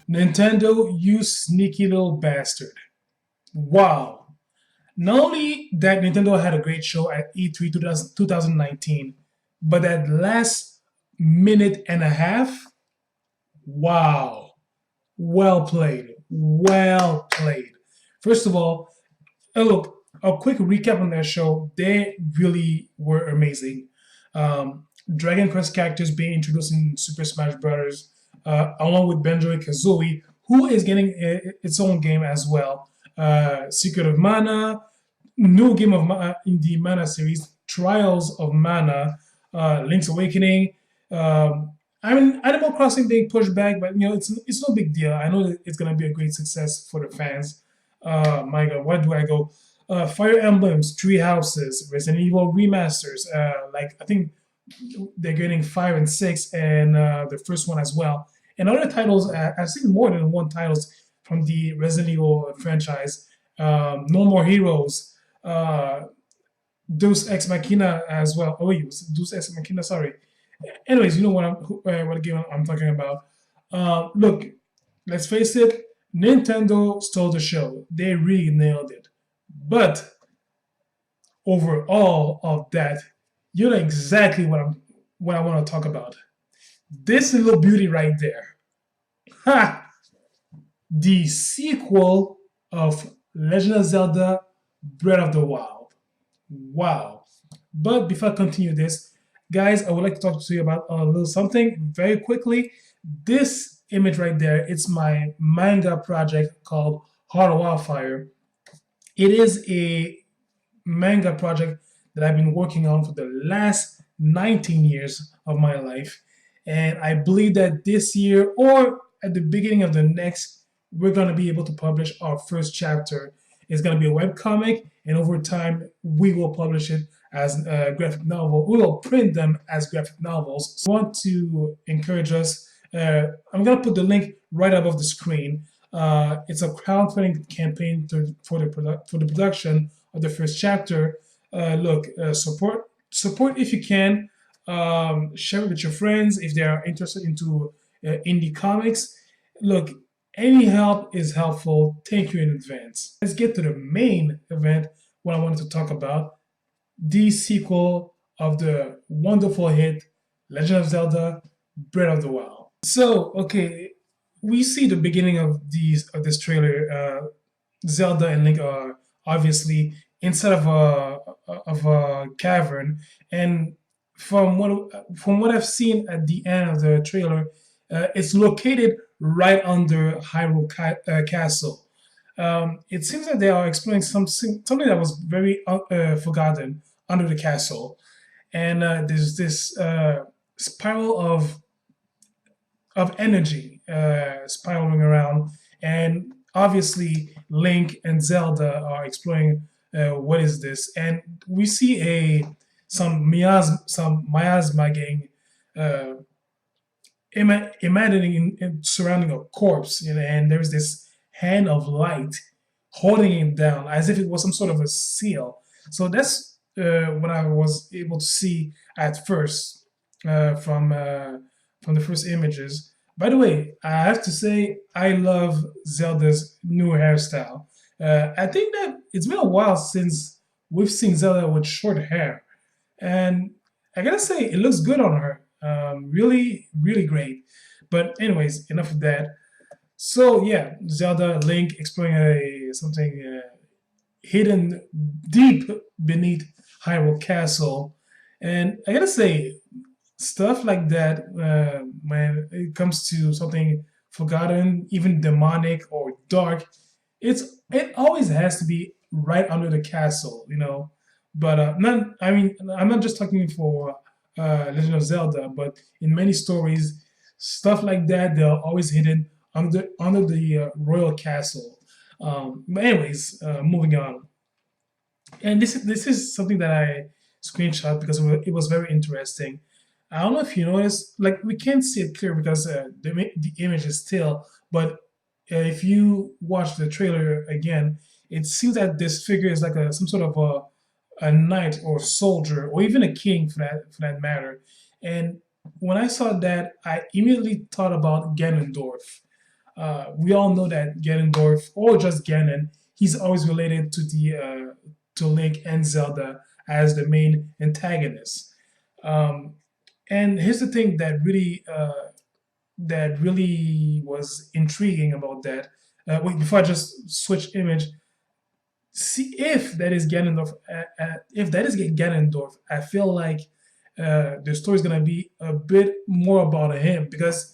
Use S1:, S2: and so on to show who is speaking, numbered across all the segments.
S1: Nintendo, you sneaky little bastard. Wow. Not only that Nintendo had a great show at E3 2019, but that last minute and a half, wow. Well played. Well played. First of all, look, a quick recap on that show. They really were amazing. Dragon Quest characters being introduced in Super Smash Bros. Along with Banjo Kazooie, who is getting its own game as well. Secret of Mana, new game of in the Mana series, Trials of Mana, Link's Awakening. I mean, Animal Crossing being pushed back, but it's no big deal. I know that it's gonna be a great success for the fans. My God, where do I go? Fire Emblems, Tree Houses, Resident Evil remasters. Like I think they're getting 5 and 6, and the first one as well. And other titles, I've seen more than one titles from the Resident Evil franchise. No More Heroes, Deus Ex Machina as well. Oh, wait, Deus Ex Machina. Sorry. Anyways, you know what game I'm talking about. Look, let's face it. Nintendo stole the show. They really nailed it. But over all of that, you know exactly what I want to talk about. This little beauty right there. Ha! The sequel of Legend of Zelda Breath of the Wild. Wow. But before I continue this, guys, I would like to talk to you about a little something very quickly. This image right there, it's my manga project called Heart of Wildfire. It is a manga project that I've been working on for the last 19 years of my life. And I believe that this year or at the beginning of the next, we're going to be able to publish our first chapter. It's going to be a webcomic, and over time, we will publish it as a graphic novel. We will print them as graphic novels. So I want to encourage us. I'm going to put the link right above the screen. It's a crowdfunding campaign for the production of the first chapter. Support if you can. Share it with your friends if they are interested into indie comics. Look, any help is helpful. Thank you in advance. Let's get to the main event, what I wanted to talk about. The sequel of the wonderful hit Legend of Zelda Breath of the Wild. So, okay, we see the beginning of this trailer. Zelda and Link are obviously inside of a cavern, and from what I've seen at the end of the trailer, it's located right under Hyrule Castle. It seems that they are exploring something that was very forgotten under the castle, and there's this spiral of energy spiraling around, and obviously Link and Zelda are exploring what is this, and we see some miasma getting imagining surrounding a corpse, and there's this hand of light holding it down as if it was some sort of a seal. So that's what I was able to see at first from the first images. By the way, I have to say I love Zelda's new hairstyle. I think that it's been a while since we've seen Zelda with short hair, and I gotta say it looks good on her. Really, really great. But anyways, enough of that. So yeah, Zelda Link exploring something hidden deep beneath Hyrule Castle, and I gotta say, stuff like that when it comes to something forgotten, even demonic or dark, it always has to be right under the castle. But not, I mean, I'm not just talking for Legend of Zelda, but in many stories, stuff like that they're always hidden under the royal castle. But anyways, moving on, and this is something that I screenshot because it was very interesting. I don't know if you noticed, like we can't see it clear because the image is still, but if you watch the trailer again, it seems that this figure is like some sort of a knight or soldier or even a king for that matter. And when I saw that, I immediately thought about Ganondorf. We all know that Ganondorf, or just Ganon, he's always related to the to Link and Zelda as the main antagonists. Um, and here's the thing that really was intriguing about that. Wait, before I just switch image, see if that is Ganondorf. If that is Ganondorf, I feel like the story is gonna be a bit more about him because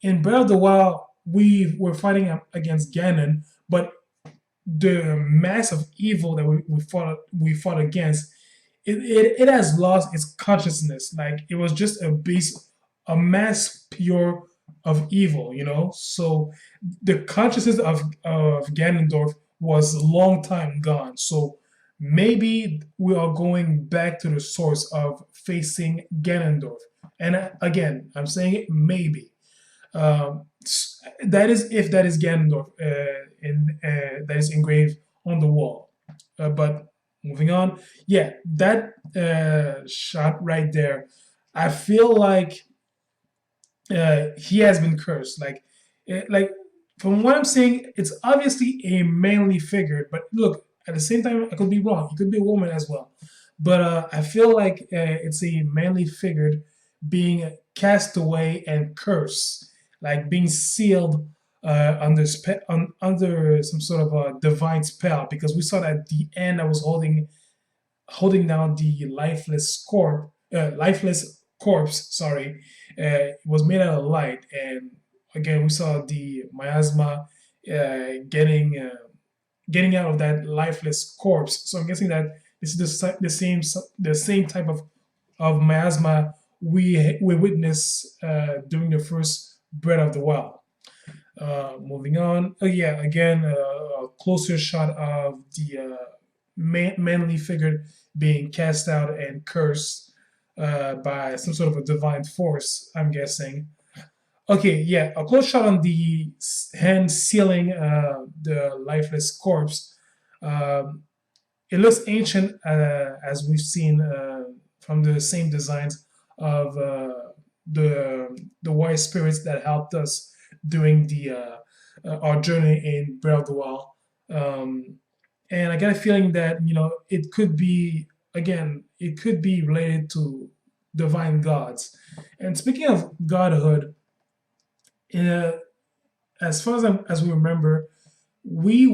S1: in Breath of the Wild we were fighting against Ganon, but the mass of evil that we fought against, it has lost its consciousness. Like it was just a mass pure of evil, So the consciousness of Ganondorf was a long time gone. So maybe we are going back to the source of facing Ganondorf. And again, I'm saying it maybe. That is if that is Ganondorf that is engraved on the wall. But moving on, yeah, that shot right there, I feel like he has been cursed. Like from what I'm saying, it's obviously a manly figure. But look, at the same time, I could be wrong. He could be a woman as well. But I feel like it's a manly figure being cast away and cursed, like being sealed under some sort of a divine spell. Because we saw that at the end, I was holding down the lifeless corpse. Sorry, it was made out of light, and again we saw the miasma getting out of that lifeless corpse. So I'm guessing that this is the same type of miasma we witnessed during the first Breath of the Wild. Moving on. Oh yeah, again a closer shot of the manly figure being cast out and cursed by some sort of a divine force, I'm guessing. Okay, yeah, a close shot on the hand sealing the lifeless corpse. Um, it looks ancient, as we've seen from the same designs of the wise spirits that helped us during the our journey in Breath of the Wild. Um, and I get a feeling that it could be related to divine gods. And speaking of godhood, uh, as far as we remember, we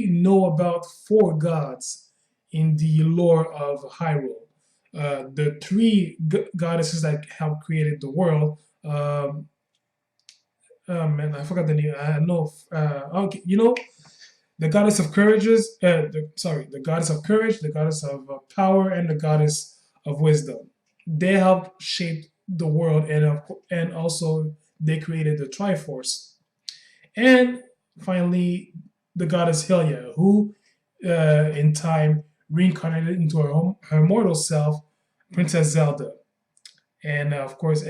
S1: know about four gods in the lore of Hyrule. The three goddesses that helped created the world. Oh man, I forgot the name. I know. Okay, the goddess of the goddess of courage, the goddess of power, and the goddess of wisdom. They helped shape the world, and also they created the Triforce. And finally, the goddess Hylia, who in time reincarnated into her mortal self, Princess Zelda. And of course,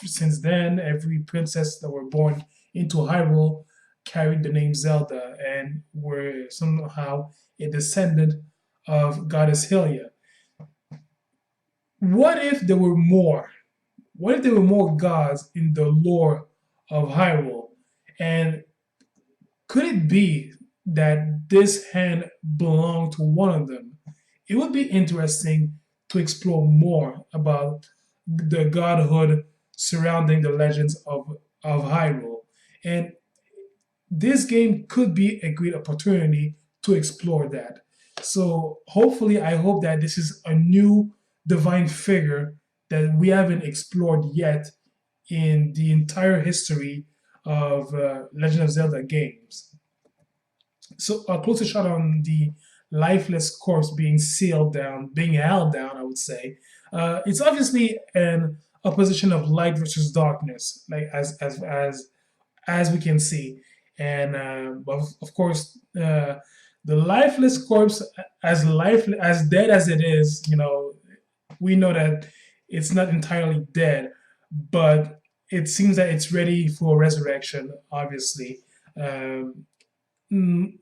S1: since then, every princess that were born into Hyrule carried the name Zelda and were somehow a descendant of Goddess Hylia. What if there were more? What if there were more gods in the lore of Hyrule? And could it be that this hand belonged to one of them? It would be interesting to explore more about the godhood surrounding the legends of Hyrule. And this game could be a great opportunity to explore that. So hopefully, I hope that this is a new divine figure that we haven't explored yet in the entire history of Legend of Zelda games. So a closer shot on the lifeless corpse being sealed down, being held down, I would say. It's obviously an opposition of light versus darkness, like as we can see, and of course, the lifeless corpse, as dead as it is, we know that it's not entirely dead, but it seems that it's ready for resurrection. Obviously, um,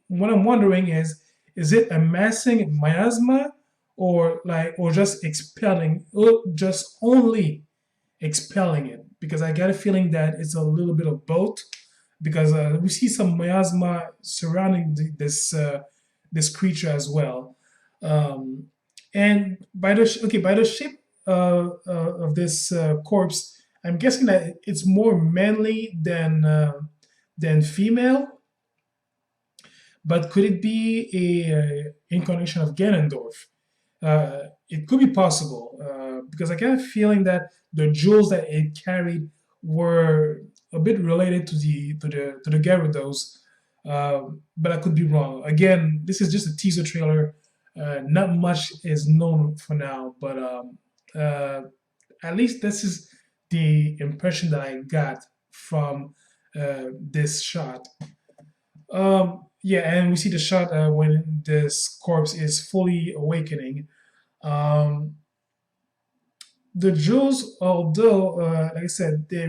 S1: what I'm wondering is it amassing miasma or just expelling, or just only expelling it, because I got a feeling that it's a little bit of both, because we see some miasma surrounding this creature as well. Um, and by the shape of this corpse, I'm guessing that it's more manly than female. But could it be a incarnation of Ganondorf? It could be possible, because I get a feeling that the jewels that it carried were a bit related to the Gyarados, but I could be wrong. Again, this is just a teaser trailer. Not much is known for now, but uh, at least this is the impression that I got from this shot. Yeah, and we see the shot when this corpse is fully awakening. Um, the jewels, although, like I said, they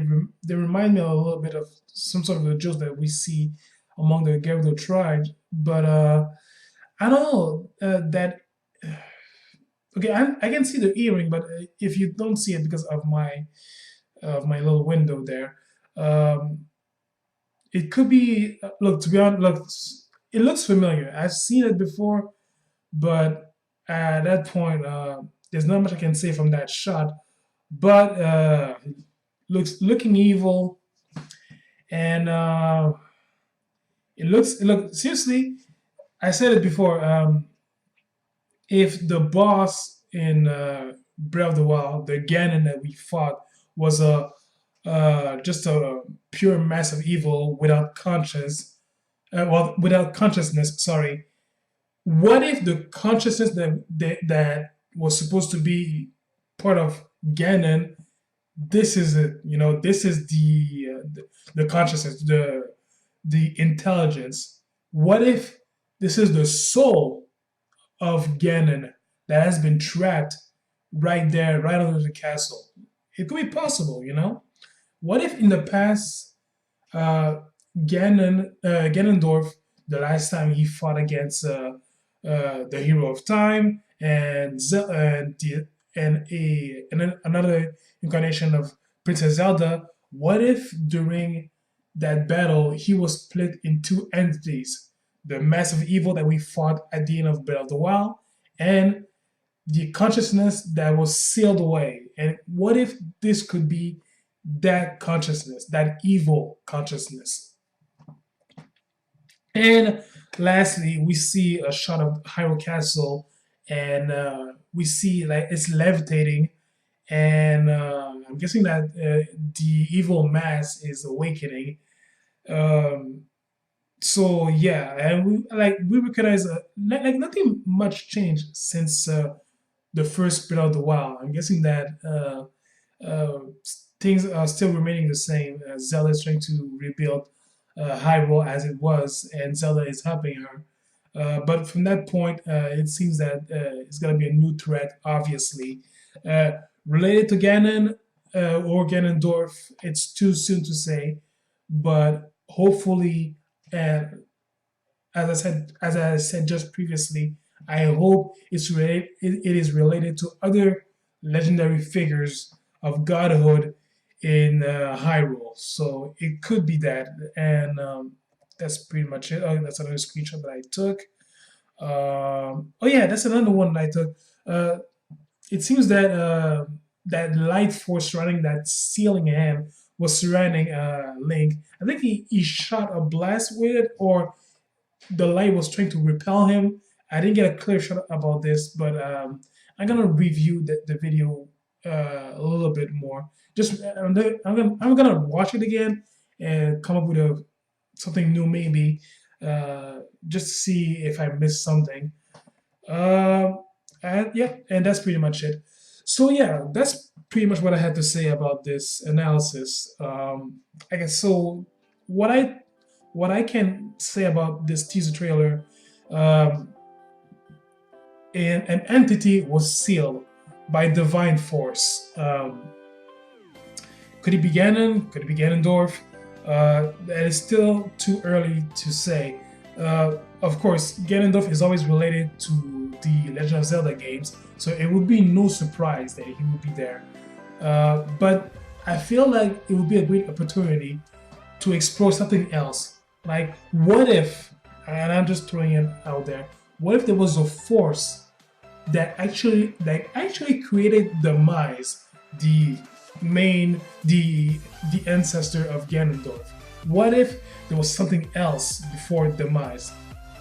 S1: remind me a little bit of some sort of the jewels that we see among the Gerudo tribe, but I don't know that. Okay, I can see the earring, but if you don't see it because of my little window there, um, it could be. Look, to be honest, look, it looks familiar. I've seen it before, but at that point, there's not much I can say from that shot. But looking evil, and it look seriously. I said it before. If the boss in Breath of the Wild, the Ganon that we fought, was a just a pure mass of evil without without consciousness. Sorry. What if the consciousness that was supposed to be part of Ganon, this is it. You know, this is the consciousness, the intelligence. What if this is the soul of Ganon that has been trapped right there, right under the castle? It could be possible, you know. What if in the past, uh, Ganondorf, the last time he fought against the hero of time, and then another incarnation of Princess Zelda, what if during that battle he was split in two entities? The massive evil that we fought at the end of Breath of the Wild, and the consciousness that was sealed away. And what if this could be that consciousness, that evil consciousness? And lastly, we see a shot of Hyrule Castle, and we see like it's levitating, and I'm guessing that the evil mass is awakening. Um, so yeah, and we recognize like nothing much changed since the first Breath of the Wild. I'm guessing that uh, things are still remaining the same. Zelda is trying to rebuild Hyrule as it was, and Zelda is helping her. But from that point, it seems that it's going to be a new threat, obviously. Uh, Related to Ganon or Ganondorf, it's too soon to say, but hopefully, and as I said just previously, I hope it is related to other legendary figures of godhood in Hyrule. So it could be that, and that's pretty much it. Oh, that's another screenshot that I took. Oh yeah, that's another one that I took. Uh, it seems that that light force surrounding that ceiling hand was surrounding Link. I think he shot a blast with it, or the light was trying to repel him. I didn't get a clear shot about this, but I'm gonna review the video a little bit more. Just I'm gonna watch it again and come up with something new maybe, just to see if I missed something. Um, and yeah, and that's pretty much it. So yeah, that's pretty much what I had to say about this analysis. I guess so. What I what I can say about this teaser trailer, um, an entity was sealed by divine force. Could it be Ganon? Could it be Ganondorf? That is still too early to say. Of course, Ganondorf is always related to the Legend of Zelda games, so it would be no surprise that he would be there. But I feel like it would be a great opportunity to explore something else. Like, what if, and I'm just throwing it out there, what if there was a force that actually created Demise, the the ancestor of Ganondorf? What if there was something else before Demise?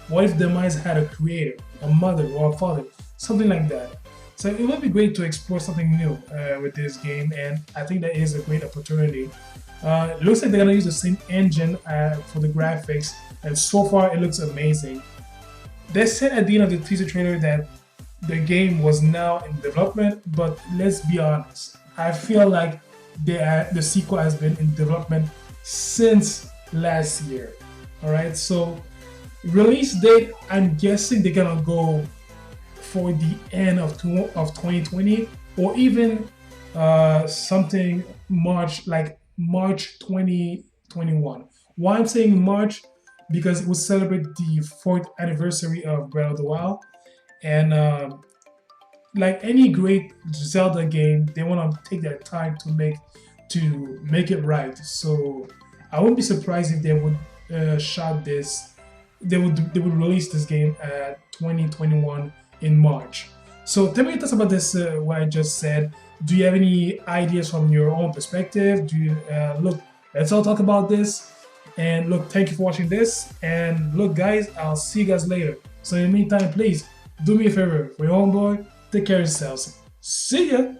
S1: What if Demise had a creator, a mother or a father, something like that? So it would be great to explore something new with this game, and I think that is a great opportunity. It looks like they're gonna use the same engine for the graphics, and so far it looks amazing. They said at the end of the teaser trailer that the game was now in development, but let's be honest, I feel like the sequel has been in development since last year. All right, so release date, I'm guessing they're gonna go for the end of 2020, or even something March, like March 2021. Why I'm saying March? Because it will celebrate the fourth anniversary of Breath of the Wild, and like any great Zelda game, they want to take their time to make it right. So I wouldn't be surprised if they would shot this. They would release this game at 2021 in March. So tell me your thoughts about this. What I just said. Do you have any ideas from your own perspective? Do you look? Let's all talk about this. And look, thank you for watching this. And look, guys, I'll see you guys later. So in the meantime, please do me a favor for your homeboy. Take care of yourselves. See ya.